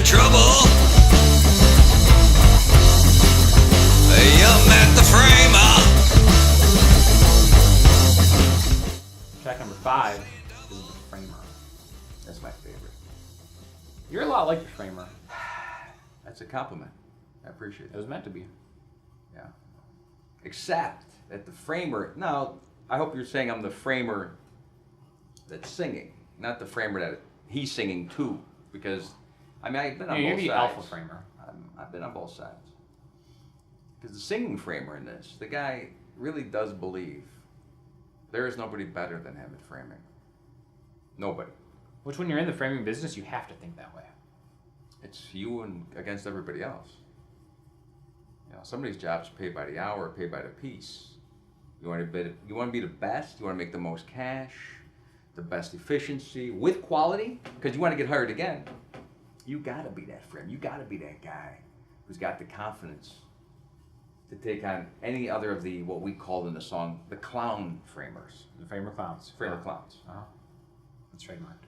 in trouble. You met the framer. Track number 5 is The Framer. That's my favorite. You're a lot like The Framer. That's a compliment. I appreciate It it. was meant to be. Yeah. Except that the framer. Now, I hope you're saying I'm the framer that's singing, not the framer that he's singing to. Because, I mean, I've been on You're both the sides. alpha framer. I've been on both sides. Because the singing framer in this, the guy really does believe there is nobody better than him at framing. Nobody. Which, when you're in the framing business, you have to think that way. It's you and against everybody else. You know, some of these jobs are paid by the hour, paid by the piece. You want to be the best. You want to make the most cash, the best efficiency with quality, because you want to get hired again. You got to be that frame. You got to be that guy who's got the confidence to take on any other of the what we called in the song the clown framers. The Framer Clowns. Framer clowns. Uh-huh. That's trademarked.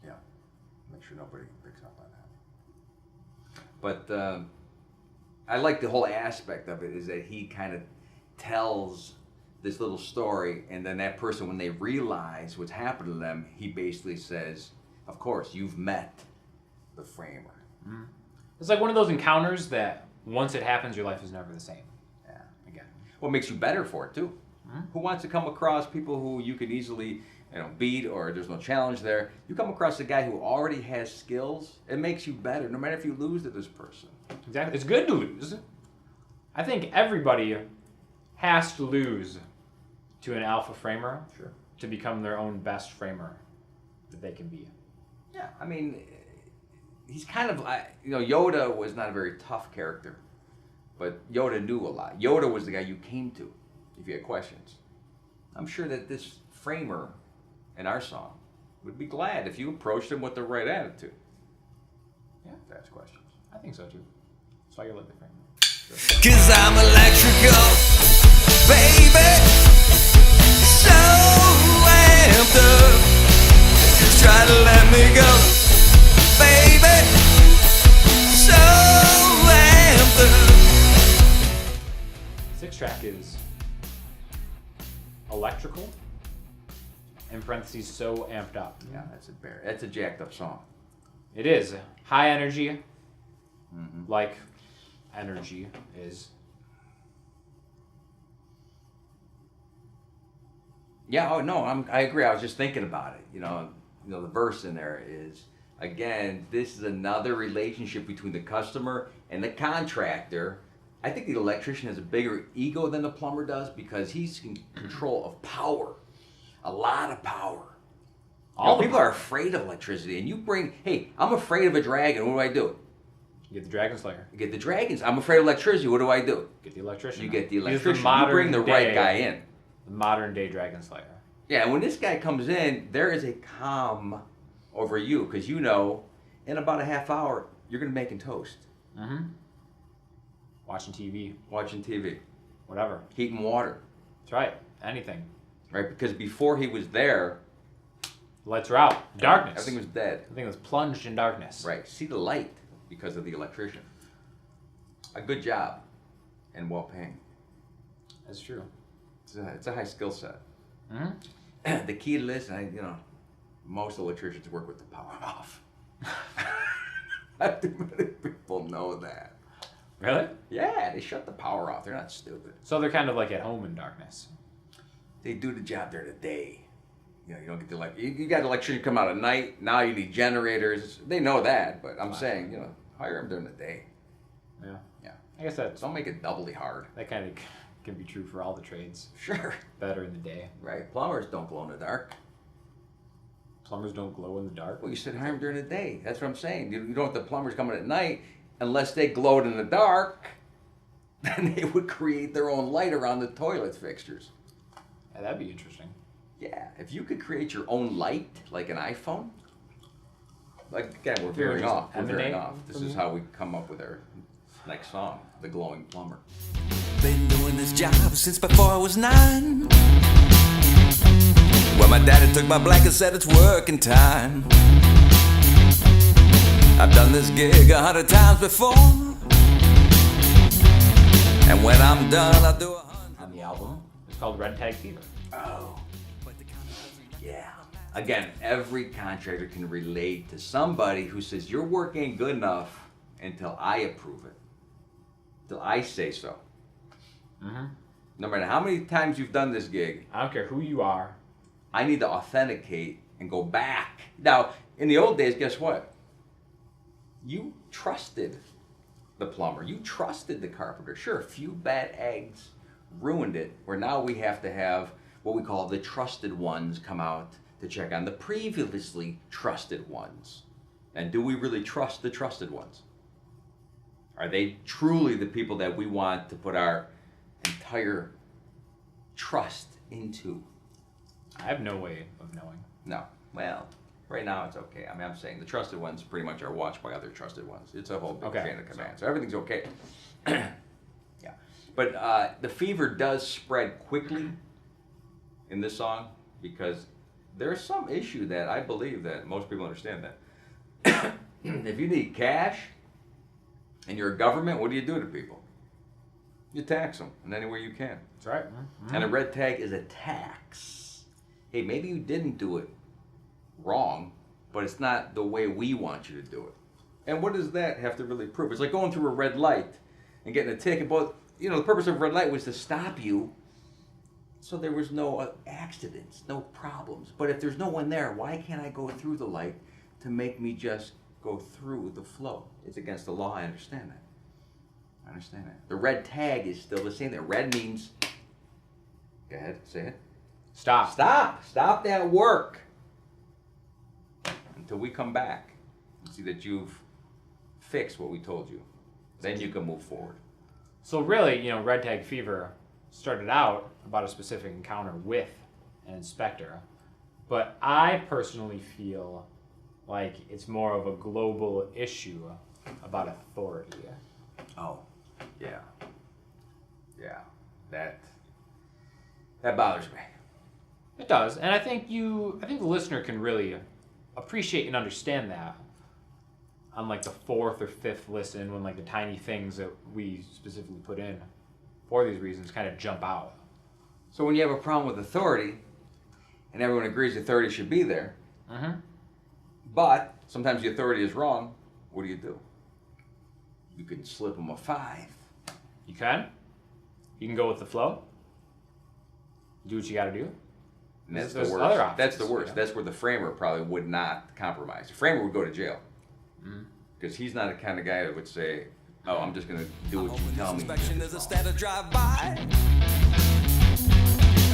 Yeah. Make sure nobody picks up on that. But I like the whole aspect of it is that he kind of tells this little story, and then that person, when they realize what's happened to them, he basically says, of course, you've met the framer. Mm-hmm. It's like one of those encounters that once it happens, your life is never the same. Yeah. Again. What makes you better for it, too. Mm-hmm. Who wants to come across people who you can easily beat, or there's no challenge there? You come across a guy who already has skills, it makes you better, no matter if you lose to this person. Exactly. It's good to lose. I think everybody has to lose to an alpha framer Sure. to become their own best framer that they can be. Yeah, I mean, he's kind of, Yoda was not a very tough character, but Yoda knew a lot. Yoda was the guy you came to if you had questions. I'm sure that this framer in our song would be glad if you approached him with the right attitude. Yeah. To ask questions. I think so too. That's why you're like the framer. Cause I'm electrical, baby. So amped up. Just try to let me go, baby. So amped up. 6th track is electrical, in parentheses, so amped up. Yeah, that's a jacked up song. It is high energy, like energy is. Yeah, oh no, I agree. I was just thinking about it. The verse in there is, again, this is another relationship between the customer and the contractor. I think the electrician has a bigger ego than the plumber does because he's in control of power, a lot of power. People are afraid of electricity, and hey, I'm afraid of a dragon. What do? You get the Dragon Slayer. You get the dragons. I'm afraid of electricity. What do? Get the electrician. You get the He's electrician. the You bring the right guy in. The modern day Dragon Slayer. Yeah, and when this guy comes in, there is a calm over you because in about a half hour, you're going to be making toast. Mm-hmm. Watching TV. Whatever. Heating water. That's right. Anything. Right? Because before he was there, Lights are out. Darkness. everything was dead. Everything was plunged in darkness. Right. See the light because of the electrician. A good job and well paying. That's true. It's a high skill set. Mm-hmm. The key to this, most electricians work with the power off. Not too many people know that. Really? Yeah, they shut the power off. They're not stupid. So they're kind of like at home in darkness. They do the job during the day. You don't get the you got electricity come out at night. Now you need generators. They know that, but I'm saying, hire them during the day. Yeah. Yeah. I guess that's Don't make it doubly hard. that kind of can be true for all the trades. Sure. Better in the day. Right. Plumbers don't glow in the dark. Plumbers don't glow in the dark. Well, you said hire them during the day. That's what I'm saying. You don't want the plumbers coming at night unless they glowed in the dark. Then they would create their own light around the toilet fixtures. Yeah, that'd be interesting. Yeah, if you could create your own light, like an iPhone, again, we're You're veering just off. We're veering emanate off. This is how we come up with our next song, The Glowing Plumber. Been doing this job since before I was 9. Well, my daddy took my blanket and said it's working time. I've done this gig 100 times before, and when I'm done, I'll do 100. On the album, it's called Red Tag Fever. Oh, yeah. Again, every contractor can relate to somebody who says your work ain't good enough until I approve it, until I say so. Mm-hmm. No matter how many times you've done this gig, I don't care who you are. I need to authenticate and go back. Now, in the old days, guess what? You trusted the plumber. You trusted the carpenter. Sure, a few bad eggs ruined it, where now we have to have what we call the trusted ones come out to check on the previously trusted ones. And do we really trust the trusted ones? Are they truly the people that we want to put our entire trust into? I have no way of knowing. No. Well, right now it's okay. I mean, I'm saying the trusted ones pretty much are watched by other trusted ones. It's a whole big chain of command. So everything's okay. Yeah. But the fever does spread quickly in this song because there's some issue that I believe that most people understand that. If you need cash and you're a government, what do you do to people? You tax them in any way you can. That's right. Mm-hmm. And a red tag is a tax. Hey, maybe you didn't do it wrong, but it's not the way we want you to do it. And what does that have to really prove? It's like going through a red light and getting a ticket. But, you know, the purpose of a red light was to stop you so there was no accidents, no problems. But if there's no one there, why can't I go through the light to make me just go through the flow? It's against the law. I understand that. I understand that. The red tag is still the same thing. Red means, go ahead, say it. Stop. Stop that work until we come back and see that you've fixed what we told you. Then you can move forward. So really, you know, Red Tag Fever started out about a specific encounter with an inspector, but I personally feel like it's more of a global issue about authority. Oh, yeah. Yeah. That bothers me. It does, and I think the listener can really appreciate and understand that on like the fourth or fifth listen, when like the tiny things that we specifically put in for these reasons kind of jump out. So when you have a problem with authority, and everyone agrees authority should be there, but sometimes the authority is wrong, what do? You can slip them a 5. You can. You can go with the flow. Do what you got to do. And that's the There's worst. other options, That's the worst. you know? That's where the framer probably would not compromise. The framer would go to jail. Because he's not the kind of guy that would say, oh, I'm just going to do what you tell me. Inspection is a standard drive-by,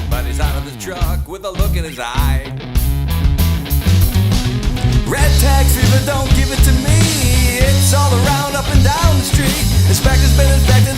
but he's out of his truck with a look in his eye. Red tag fever, don't give it to me. It's all around, up and down the street. Inspector's been inspected